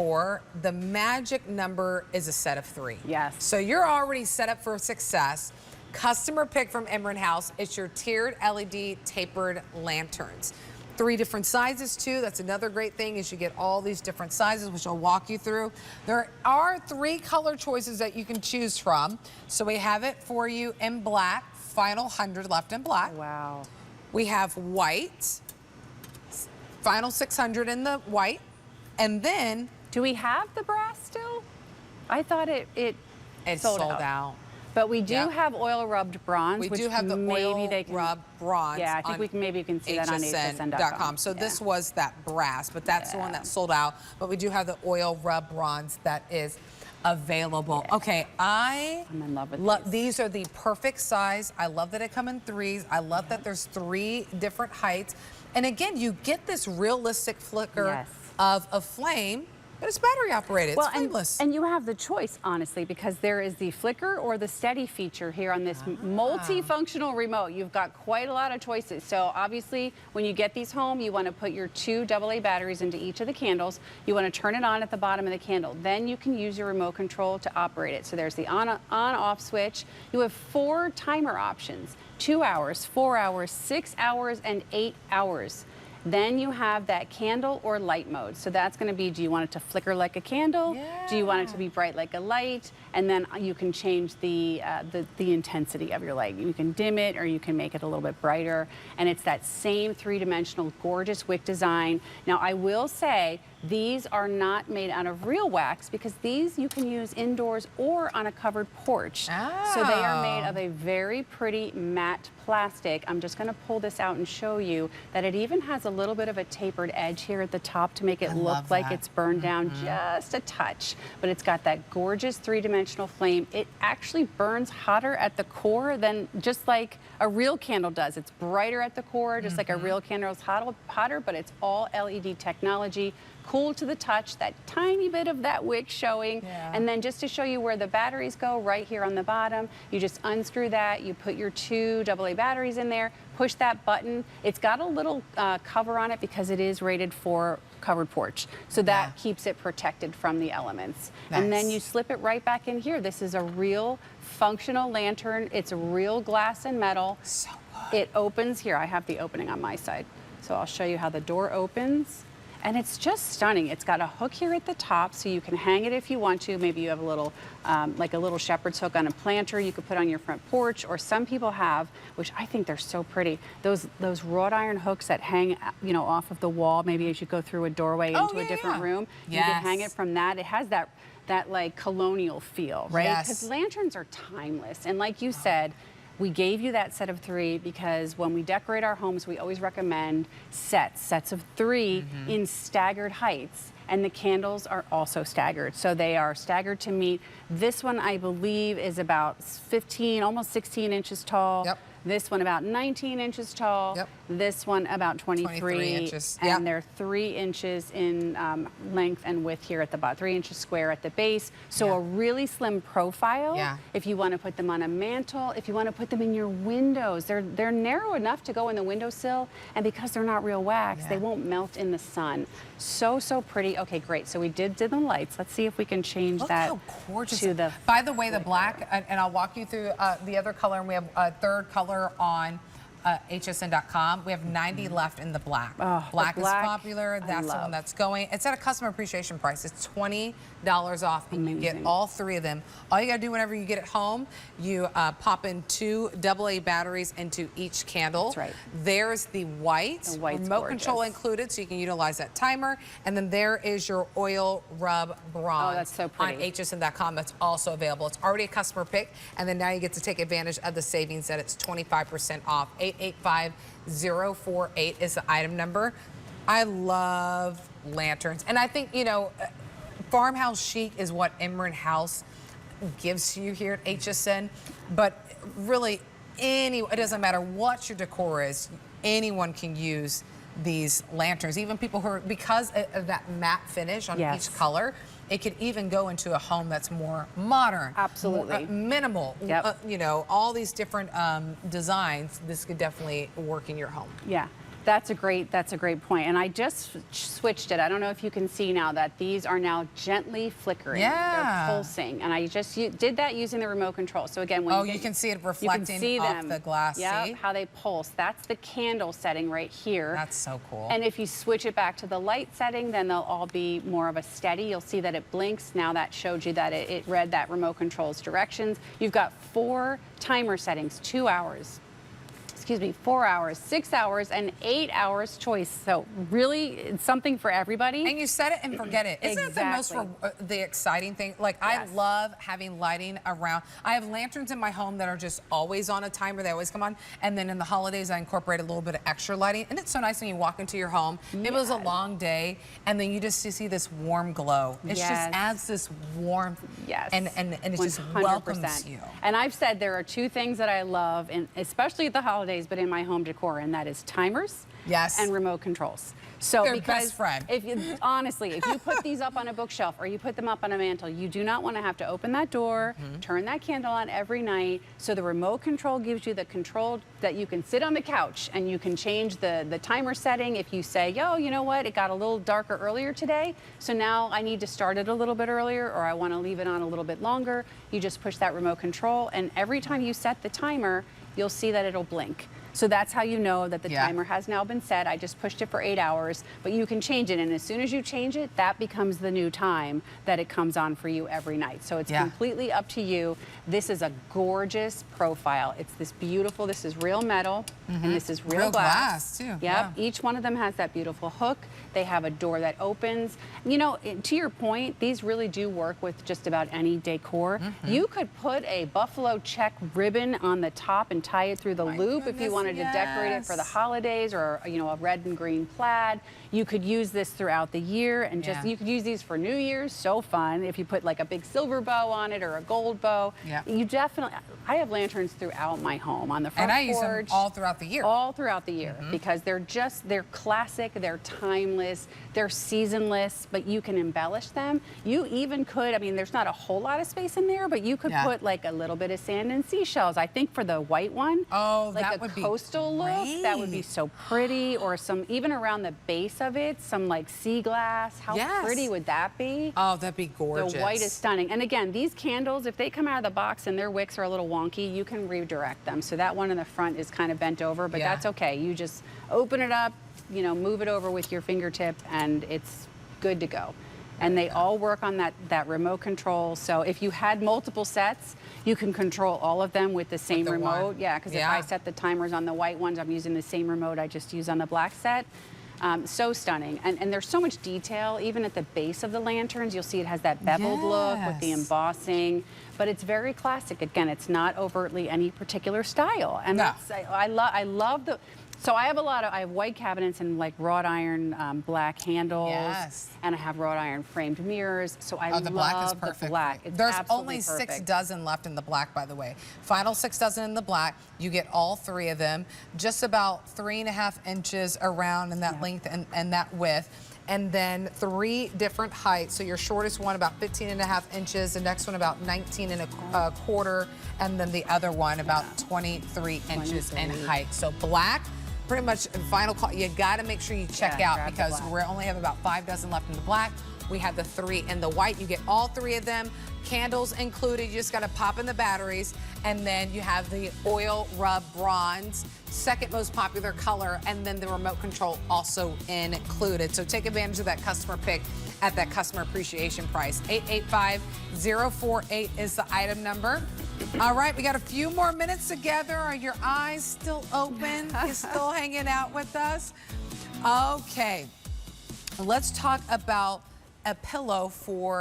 decor, the magic number is a set of 3. Yes. So you're already set up for success. Customer pick from Emryn House. It's your tiered LED tapered lanterns. 3 different sizes too. That's another great thing is you get all these different sizes, which I'll walk you through. There are 3 color choices that you can choose from. So we have it for you in black, final 100 left in black. Wow. We have white, final 600 in the white. And then... Do we have the brass still? I thought it's sold out. But we do have oil rubbed bronze. We which do have the oil rubbed bronze. Yeah, I think maybe you can see that on HSN.com. So this was that brass, but that's the one that sold out. But we do have the oil rubbed bronze that is available. Yeah. Okay, I'm in love with these are the perfect size. I love that it come in 3s. I love that there's 3 different heights. And again, you get this realistic flicker of a flame. But it's battery operated, it's flameless. And you have the choice, honestly, because there is the flicker or the steady feature here on this multifunctional remote. You've got quite a lot of choices. So obviously, when you get these home, you want to put your 2 AA batteries into each of the candles. You want to turn it on at the bottom of the candle. Then you can use your remote control to operate it. So there's the on-off switch. You have 4 timer options, 2 hours, 4 hours, 6 hours, and 8 hours. Then you have that candle or light mode. So that's going to be, do you want it to flicker like a candle? Yeah. Do you want it to be bright like a light? And then you can change the intensity of your light. You can dim it or you can make it a little bit brighter. And it's that same 3-dimensional gorgeous wick design. Now I will say, these are not made out of real wax because these you can use indoors or on a covered porch. Oh. So they are made of a very pretty matte plastic. I'm just going to pull this out and show you that it even has a little bit of a tapered edge here at the top to make it look like it's burned down just a touch. But it's got that gorgeous 3-dimensional flame. It actually burns hotter at the core than just like a real candle does. It's brighter at the core, just like a real candle is hotter, but it's all LED technology. Cool to the touch, that tiny bit of that wick showing. Yeah. And then just to show you where the batteries go, right here on the bottom, you just unscrew that, you put your 2 AA batteries in there, push that button. It's got a little cover on it because it is rated for covered porch. So that keeps it protected from the elements. Nice. And then you slip it right back in here. This is a real functional lantern. It's real glass and metal. So good. It opens here. I have the opening on my side. So I'll show you how the door opens. And it's just stunning. It's got a hook here at the top, so you can hang it if you want to. Maybe you have a little, like a little shepherd's hook on a planter you could put on your front porch, or some people have, which I think they're so pretty, those wrought iron hooks that hang, you know, off of the wall, maybe as you go through a doorway into a different room. You can hang it from that. It has that like colonial feel, right? Because lanterns are timeless. And like you said, we gave you that set of 3 because when we decorate our homes, we always recommend sets of 3 in staggered heights. And the candles are also staggered. So they are staggered to meet. This one, I believe, is about 15, almost 16 inches tall. Yep. This one about 19 inches tall. Yep. This one about 23 inches. And they're 3 inches in length and width here at the bottom, 3 inches square at the base. So a really slim profile. Yeah. If you want to put them on a mantle, if you want to put them in your windows, they're narrow enough to go in the windowsill, and because they're not real wax, they won't melt in the sun. So pretty. Okay, great. So we did the lights. Let's see if we can change that. Look how gorgeous. To the By the way, the black, and I'll walk you through the other color, and we have a 3rd color on HSN.com. We have 90 left in the black. Oh, black is popular. That's the one that's going. It's at a customer appreciation price. It's $20 off, and you get all 3 of them. All you gotta do whenever you get it home, you pop in 2 AA batteries into each candle. That's right. There's the white, remote control included, so you can utilize that timer. And then there is your oil rub bronze. Oh, that's so pretty. On HSN.com. That's also available. It's already a customer pick, and then now you get to take advantage of the savings that it's 25% off. 885048 is the item number. I love lanterns, and I think, you know, farmhouse chic is what Emryn House gives to you here at HSN, but really it doesn't matter what your decor is, anyone can use these lanterns. Even people who are, because of that matte finish on each color, it could even go into a home that's more modern. Absolutely. Minimal. Yep. You know, all these different designs, this could definitely work in your home. Yeah. That's a great point. And I just switched it. I don't know if you can see now that these are now gently flickering. Yeah. They're pulsing. And I just did that using the remote control. So again, when you can see it reflecting off the glass. Yeah, See? how they pulse. That's the candle setting right here. That's so cool. And if you switch it back to the light setting, then they'll all be more of a steady. You'll see that it blinks. Now that showed you that it read that remote control's directions. You've got 4 timer settings, 2 hours. 4 hours, 6 hours, and 8 hours choice. So really, it's something for everybody. And you set it and forget it. Isn't it the most the exciting thing? Like, yes. I love having lighting around. I have lanterns in my home that are just always on a timer. They always come on. And then in the holidays, I incorporate a little bit of extra lighting. And it's so nice when you walk into your home. Maybe it was a long day, and then you see this warm glow. It just adds this warmth. Yes. And it 100%. just welcomes you. And I've said there are 2 things that I love, and especially at the holidays, but in my home decor, and that is timers and remote controls. So They're because best friend. Honestly, if you put these up on a bookshelf or you put them up on a mantle, you do not want to have to open that door, turn that candle on every night. So the remote control gives you the control that you can sit on the couch and you can change the timer setting. If you say, yo, you know what, it got a little darker earlier today, so now I need to start it a little bit earlier, or I want to leave it on a little bit longer, you just push that remote control, and every time you set the timer, you'll see that it'll blink. So that's how you know that the timer has now been set. I just pushed it for 8 hours, but you can change it. And as soon as you change it, that becomes the new time that it comes on for you every night. So it's completely up to you. This is a gorgeous profile. It's this beautiful, this is real metal, and this is real glass. Too. Yep. Yeah. Each one of them has that beautiful hook. They have a door that opens. You know, to your point, these really do work with just about any decor. You could put a buffalo check ribbon on the top and tie it through the loop if you wanted to decorate it for the holidays, or a red and green plaid. You could use this throughout the year, and you could use these for New Year's. So fun if you put like a big silver bow on it or a gold bow. You definitely. I have lanterns throughout my home, on the front porch. And I use them all throughout the year. All throughout the year, because they're classic, they're timeless, they're seasonless, but you can embellish them. You even could, I mean, there's not a whole lot of space in there, but you could put like a little bit of sand and seashells. I think for the white one, like that would be coastal look, that would be so pretty, or some, even around the base of it, some like sea glass. How pretty would that be? Oh, that'd be gorgeous. The white is stunning. And again, these candles, if they come out of the box and their wicks are a little wonky, you can redirect them. So that one in the front is kind of bent over, but that's okay. You just open it up, move it over with your fingertip, and it's good to go. And they all work on that remote control. So if you had multiple sets, you can control all of them with the same remote. Yeah, because if I set the timers on the white ones, I'm using the same remote I just used on the black set. So stunning. And there's so much detail, even at the base of the lanterns. You'll see it has that beveled look with the embossing, but it's very classic. Again, it's not overtly any particular style. And that's, I love the, so I have white cabinets and like wrought iron black handles. And I have wrought iron framed mirrors. So I love the black. Is perfect. The black. It's There's only perfect. 6 dozen left in the black, by the way. Final 6 dozen in the black. You get all 3 of them, just about 3.5 inches around in that length and that width. And then 3 different heights. So your shortest one about 15.5 inches, the next one about 19.25, and then the other one about 23 inches in height. So black, pretty much final call. You got to make sure you check out, because we only have about 5 dozen left in the black. We have the 3 in the white. You get all 3 of them, candles included. You just got to pop in the batteries. And then you have the oil rub bronze, second most popular color, and then the remote control also included. So take advantage of that customer pick at that customer appreciation price. 885-048 is the item number. All right, we got a few more minutes together. Are your eyes still open? You still hanging out with us? Okay, let's talk about a pillow for